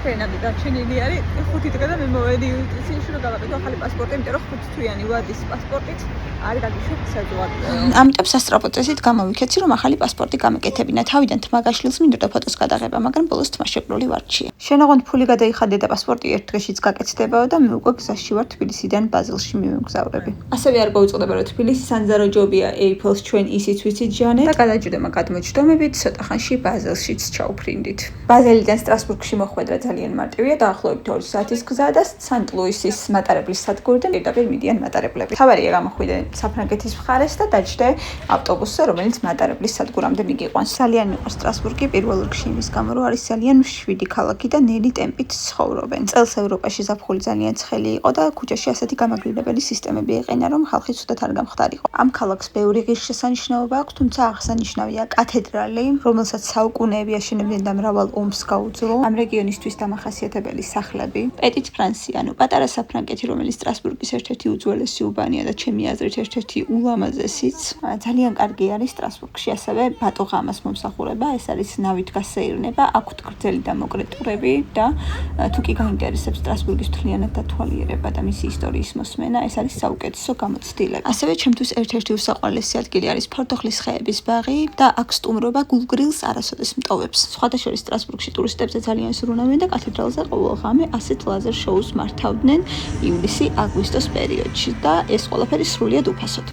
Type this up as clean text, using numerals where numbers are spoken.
ფრენები გაჩენილი არის 5 დღე და მე მოვედი იუსტიციაში რომ გავაკეთო ახალი პასპორტი, იმიტომ რომ 5 თვიანი ვადის პასპორტით არ გაგიშვებთ საზღვარგარეთ. ამიტომ სასწრაფო წესით გამოვიქეცი რომ ახალი პასპორტი გამეკეთებინა. თავიდან თმაგაშვილს მინდოდა ფოტოს გადაღება, მაგრამ ბოლოს თმა შეპრული ვარჩია. შენოღონდ ფული გადაიხადე და პასპორტი ერთ დღეშიც გაკეთდებაო და მე უკვე გზაში ვარ თბილისიდან ბაზელში მივემგზავრები. ასევე არ გვაუწყდება რომ თბილისი სანძაროჯობია ეიფელს ჩვენ ისიც ვიცით ჟანეტ და გადაჯდომა გადმოჯდომებით ცოტა ხანში ბაზელშიც ჩაუფრინდით. ბაზელიდან სტრასბურგში მოხვედრა ძალიან მარტივია, დაახლოებით 2 საათის გზა და სანტ-ლუისის მატარებლის სადგურიდან პირდაპირ მიდიან მატარებლები. თავარია გამოხვიდე საფრანგეთის მხარეს და დაჯდე ავტობუსზე, რომელიც მატარებლის სადგურამდე მიგიყვანს. ძალიან მიყვარს სტრასბურგი პირველ რიგში იმის გამო, რომ არის ძალიან მშვიდი ქალაქი და ნელი ტემპით ცხოვრობენ. წელს ევროპაში ზაფხული ძალიან ცხელი იყო და ქუჩაში ასეთი გამაგრილებელი სისტემები ეყენა, რომ ხალხი ცუდად არ გამხდარიყო. ამ ქალაქს ბევრი ღირსშესანიშნაობა აქვს, თუმცა აღსანიშნავია კათედრალი, რომელსაც საუკუნეები აშენებდნენ და მრავალ ომს გაუძლო. ამ რეგიონისთვის დამახასიათებელი სახლები. პეტით ფრანსი, ანუ პატარა საფრანგეთი, რომელიც სტრასბურგის ერთ-ერთი უძველესი უბანია და ჩემი აზრით ერთ-ერთი ულამაზესიც. ძალიან კარგი არის სტრასბურგში ასევე ბატოღამას მომსახურება, ეს არის ნავით გასეირნება, აქვთ გრძელი და მოკლე ტურები და თუ კი გაინტერესებს სტრასბურგის მთლიანად დათვალიერება და მისი ისტორიის მოსმენა, ეს არის საუკეთესო გამოცდილება. ასევე ჩემთვის ერთ-ერთი უსაყვარლესი ადგილი არის ფორტოხლის ხეების ბაღი და აქ სტუმრობა გულგრილს არასოდეს მტოვებს. სხვათა შორის სტრასბურგში ტურისტებზე ძალიან სურნავენ და კათედრალზე ყოველ ღამე ასეთ ლაზერ შოუს მართავდნენ ივლისი-აგვისტოს პერიოდში და ეს ყველაფერი სრულიად უფასოდ.